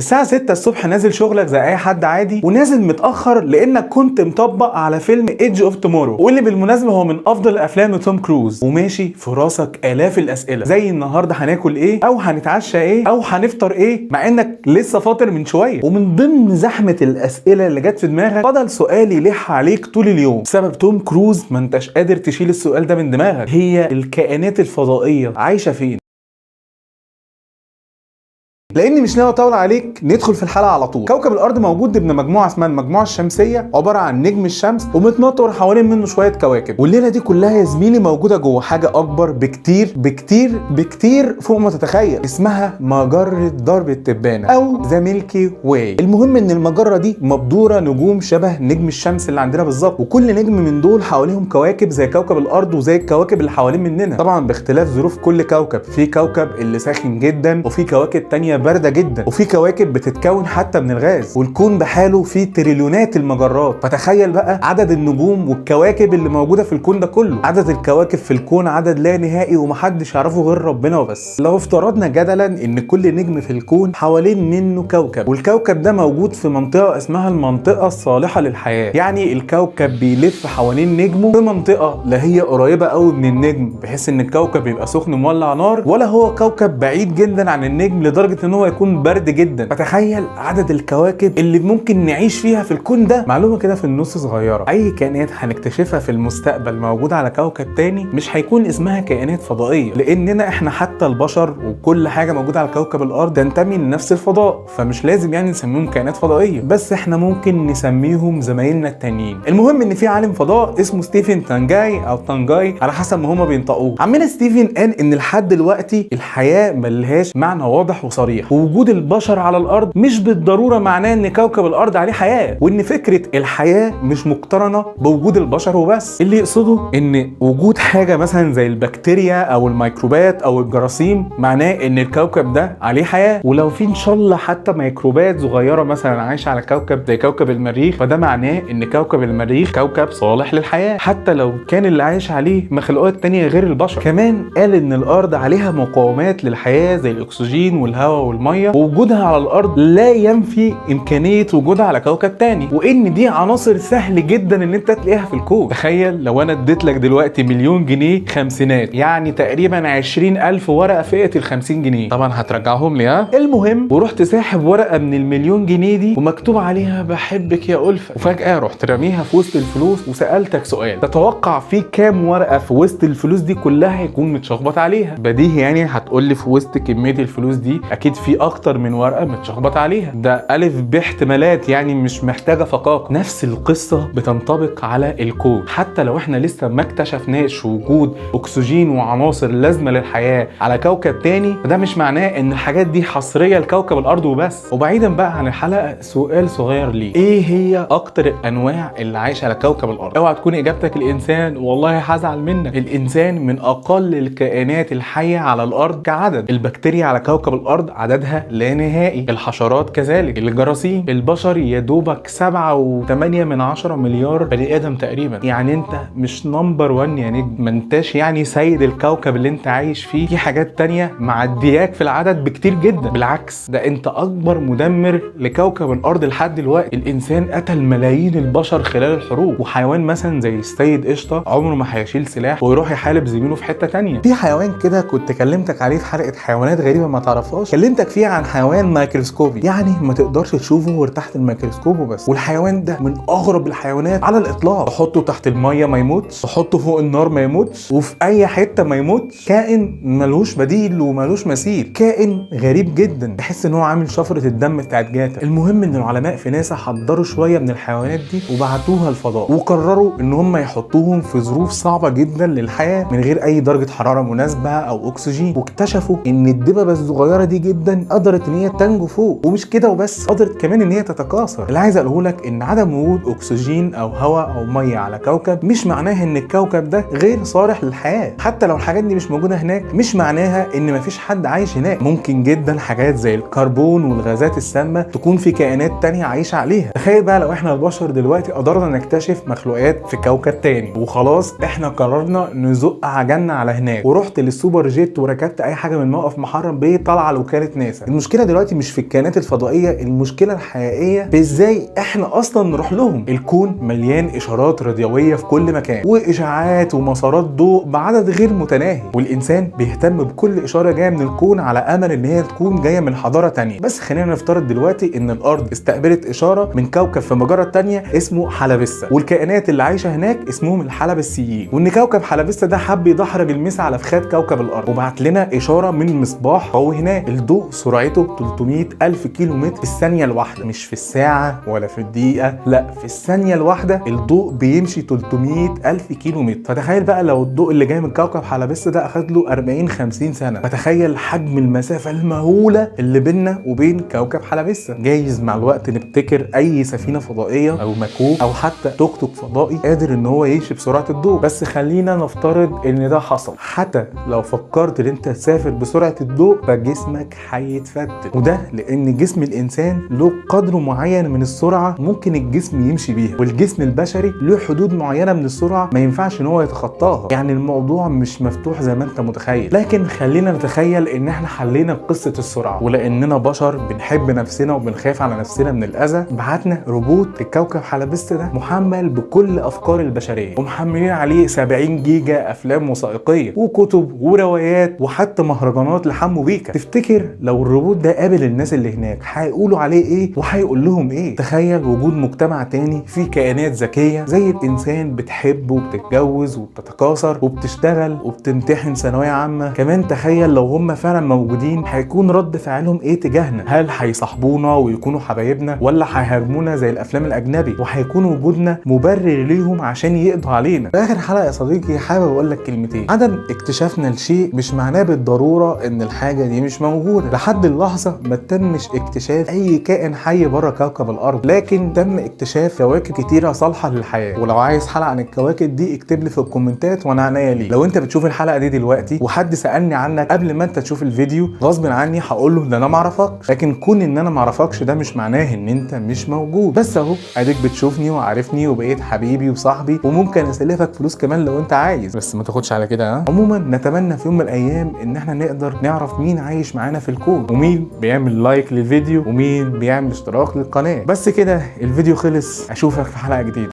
الساعة 6 الصبح نازل شغلك زي أي حد عادي، ونازل متأخر لأنك كنت مطبق على فيلم ايدج اوف تومورو، واللي بالمناسبة هو من أفضل أفلام توم كروز، وماشي في راسك آلاف الأسئلة زي النهاردة هناكل إيه؟ أو هنتعشى إيه؟ أو هنفطر إيه؟ مع إنك لسه فاطر من شوية. ومن ضمن زحمة الأسئلة اللي جت في دماغك فضل سؤال يلح عليك طول اليوم بسبب توم كروز ما أنتش قادر تشيل السؤال ده من دماغك: هي الكائنات الفضائية عايشة فين؟ لاني مش ناوي اطول عليك ندخل في الحلقه على طول. كوكب الارض موجود ضمن مجموعه اسمها المجموعه الشمسيه، عباره عن نجم الشمس ومتنطور حوالين منه شويه كواكب، والليله دي كلها يا زميلي موجوده جوه حاجه اكبر بكتير بكتير بكتير فوق ما تتخيل، اسمها مجره درب التبانه او ذا ميلكي واي. المهم ان المجره دي مبدوره نجوم شبه نجم الشمس اللي عندنا بالظبط، وكل نجم من دول حواليهم كواكب زي كوكب الارض وزي الكواكب اللي حوالين مننا، طبعا باختلاف ظروف كل كوكب. في كوكب اللي ساخن جدا، وفي كواكب تانية باردة جدا، وفي كواكب بتتكون حتى من الغاز، والكون بحاله فيه تريليونات المجرات. فتخيل بقى عدد النجوم والكواكب اللي موجودة في الكون ده كله. عدد الكواكب في الكون عدد لا نهائي ومحدش يعرفه غير ربنا وبس. لو افترضنا جدلا ان كل نجم في الكون حوالين منه كوكب، والكوكب ده موجود في منطقة اسمها المنطقة الصالحة للحياة، يعني الكوكب بيلف حوالين نجمه في منطقة لا هي قريبة قوي من النجم بحيث ان الكوكب يبقى سخن مولع نار، ولا هو كوكب بعيد جدا عن النجم لدرجة ان هو يكون برد جدا. فتخيل عدد الكواكب اللي ممكن نعيش فيها في الكون ده. معلومه كده في النص صغيره: اي كائنات هنكتشفها في المستقبل موجوده على كوكب تاني مش هيكون اسمها كائنات فضائيه، لاننا احنا حتى البشر وكل حاجه موجوده على كوكب الارض تنتمي لنفس الفضاء، فمش لازم يعني نسميهم كائنات فضائيه، بس احنا ممكن نسميهم زمايلنا التانيين. المهم ان في عالم فضاء اسمه ستيفن تانجاي او تانجاي على حسب ما هما بينطقوه. عمنا ستيفن قال ان لحد دلوقتي الحياه ملهاش معنى واضح وصريح، ووجود البشر على الارض مش بالضروره معناه ان كوكب الارض عليه حياه، وان فكره الحياه مش مقترنه بوجود البشر وبس. اللي يقصده ان وجود حاجه مثلا زي البكتيريا او الميكروبات او الجراثيم معناه ان الكوكب ده عليه حياه، ولو في ان شاء الله حتى ميكروبات صغيره مثلا عايشه على كوكب زي كوكب المريخ فده معناه ان كوكب المريخ كوكب صالح للحياه، حتى لو كان اللي عايش عليه مخلوقات تانية غير البشر. كمان قال ان الارض عليها مقومات للحياه زي الاكسجين والهواء والميه، ووجودها على الارض لا ينفي امكانيه وجودها على كوكب تاني، وان دي عناصر سهل جدا ان انت تلاقيها في الكون. تخيل لو انا اديت لك دلوقتي مليون جنيه خمسينات، يعني تقريبا 20,000 ورقه فئه ال50 جنيه، طبعا هترجعهم لي ها. المهم ورحت ساحب ورقه من المليون جنيه دي ومكتوب عليها بحبك يا ألفة، وفجاه رحت راميها في وسط الفلوس وسالتك سؤال: تتوقع في كام ورقه في وسط الفلوس دي كلها هيكون متشخبط عليها؟ بديهي يعني هتقول لي في وسط كميه الفلوس دي اكيد في اكتر من ورقه متشخبط عليها، ده الف باحتمالات يعني مش محتاجه فقاقه. نفس القصه بتنطبق على الكون، حتى لو احنا لسه ما اكتشفناش وجود اكسجين وعناصر لازمه للحياه على كوكب تاني، فده مش معناه ان الحاجات دي حصريه لكوكب الارض وبس. وبعيدا بقى عن الحلقه، سؤال صغير ليه: ايه هي اكتر الانواع اللي عايشه على كوكب الارض؟ اوعى تكون اجابتك الانسان، والله هزعل منك. الانسان من اقل الكائنات الحيه على الارض كعدد. البكتيريا على كوكب الارض عددها لا نهائي، الحشرات كذلك، الجراثيم، البشر يا دوبك 7.8 مليار بني ادم تقريبا. يعني انت مش نمبر 1 يا نجم، ما انتش يعني سيد الكوكب اللي انت عايش فيه. في حاجات تانية معدياك في العدد بكتير جدا، بالعكس ده انت اكبر مدمر لكوكب الارض لحد دلوقتي. الانسان قتل ملايين البشر خلال الحروب، وحيوان مثلا زي السيد قشطه عمره ما هيشيل سلاح ويروح يحارب زميله في حته تانية. في حيوان كده كنت كلمتك عليه في حلقه حيوانات غريبه ما تعرفهاش، كلمتك فيها عن حيوان ميكروسكوبي، يعني ما تقدرش تشوفه غير تحت الميكروسكوب وبس. والحيوان ده من اغرب الحيوانات على الاطلاق. تحطه تحت الميه ما يموتش، تحطه فوق النار ما يموتش، وفي اي حته ما يموتش. كائن ملوش بديل وملوش مثيل، كائن غريب جدا، تحس ان هو عامل شفره الدم بتاعت جاتا. المهم ان العلماء في ناسا حضروا شويه من الحيوانات دي وبعتوها الفضاء، وقرروا ان هم يحطوهم في ظروف صعبه جدا للحياه من غير اي درجه حراره مناسبه او اكسجين، واكتشفوا ان الدببه الصغيره دي جدا قدرت ان هي تنجو فوق، ومش كده وبس، قدرت كمان ان هي تتكاثر. اللي عايز اقوله لك ان عدم وجود اكسجين او هواء او ميه على كوكب مش معناه ان الكوكب ده غير صالح للحياه. حتى لو الحاجات دي مش موجوده هناك مش معناها ان مفيش حد عايش هناك. ممكن جدا حاجات زي الكربون والغازات السامه تكون في كائنات تانية عايشه عليها. تخيل بقى لو احنا البشر دلوقتي قدرنا نكتشف مخلوقات في كوكب تاني، وخلاص احنا قررنا نزق عجلنا على هناك، ورحت للسوبر جيت وركبت اي حاجه من موقف محرم بيه طالعه لوكاله روفرات ناسا. المشكله دلوقتي مش في الكائنات الفضائيه، المشكله الحقيقيه في ازاي احنا اصلا نروح لهم. الكون مليان اشارات راديويه في كل مكان، واشاعات ومسارات ضوء بعدد غير متناهي، والانسان بيهتم بكل اشاره جايه من الكون على امل ان هي تكون جايه من حضاره تانية. بس خلينا نفترض دلوقتي ان الارض استقبلت اشاره من كوكب في مجره تانية اسمه حلبسة، والكائنات اللي عايشه هناك اسمهم الحلبسيين، وان كوكب حلبسة ده حب يدحرج المسا على فخاد كوكب الارض وبعت لنا اشاره من مصباح قوي هناك. الضوء سرعته 300 الف كيلو متر في الثانيه الواحده، مش في الساعه ولا في الدقيقه، لا في الثانيه الواحده الضوء بيمشي 300 الف كيلو متر. فتخيل بقى لو الضوء اللي جاي من كوكب حلبسة ده اخد له 40 50 سنه، فتخيل حجم المسافه المهوله اللي بيننا وبين كوكب حلبسة. جايز مع الوقت نبتكر اي سفينه فضائيه او مكوك او حتى توك توك فضائي قادر ان هو يمشي بسرعه الضوء. بس خلينا نفترض ان ده حصل. حتى لو فكرت ان انت تسافر بسرعه الضوء فجسمك هيتفتت، وده لان جسم الانسان له قدر معين من السرعه ممكن الجسم يمشي بيها، والجسم البشري له حدود معينه من السرعه ما ينفعش ان هو يتخطاها. يعني الموضوع مش مفتوح زي ما انت متخيل. لكن خلينا نتخيل ان احنا حلينا قصه السرعه، ولاننا بشر بنحب نفسنا وبنخاف على نفسنا من الاذى، بعتنا روبوت لكوكب حلبسة ده محمل بكل افكار البشريه، ومحملين عليه 70 جيجا افلام وثائقيه وكتب وروايات وحتى مهرجانات لحمو بيكا. تفتكر لو الروبوت ده قابل الناس اللي هناك هيقولوا عليه ايه وهيقول لهم ايه؟ تخيل وجود مجتمع تاني فيه كائنات ذكيه زي الانسان، بتحب وبتتجوز وبتتكاثر وبتشتغل وبتمتحن ثانويه عامه. كمان تخيل لو هم فعلا موجودين هيكون رد فعلهم ايه تجاهنا؟ هل هيصاحبونا ويكونوا حبايبنا، ولا هيهاجمونا زي الافلام الاجنبي وهيكون وجودنا مبرر ليهم عشان يقضوا علينا؟ في اخر حلقه يا صديقي حابب اقول لك كلمتين. عدم اكتشافنا لشيء مش معناه بالضروره ان الحاجه دي مش موجوده. لحد اللحظه ما تمش اكتشاف اي كائن حي بره كوكب الارض، لكن تم اكتشاف كواكب كتيره صالحه للحياه. ولو عايز حلقه عن الكواكب دي اكتب لي في الكومنتات وانا عينيا ليك. لو انت بتشوف الحلقه دي دلوقتي وحد سالني عنك قبل ما انت تشوف الفيديو، غصب عني هقول له ده انا ما اعرفكش. لكن كون ان انا ما اعرفكش ده مش معناه ان انت مش موجود. بس اهو اديك بتشوفني وعارفني وبقيت حبيبي وصاحبي، وممكن اسلفك فلوس كمان لو انت عايز، بس ما تاخدش على كده ها. عموما نتمنى في يوم من الايام ان احنا نقدر نعرف مين عايش معانا في الكون، ومين بيعمل لايك للفيديو، ومين بيعمل اشتراك للقناه. بس كده الفيديو خلص، اشوفك في حلقه جديده.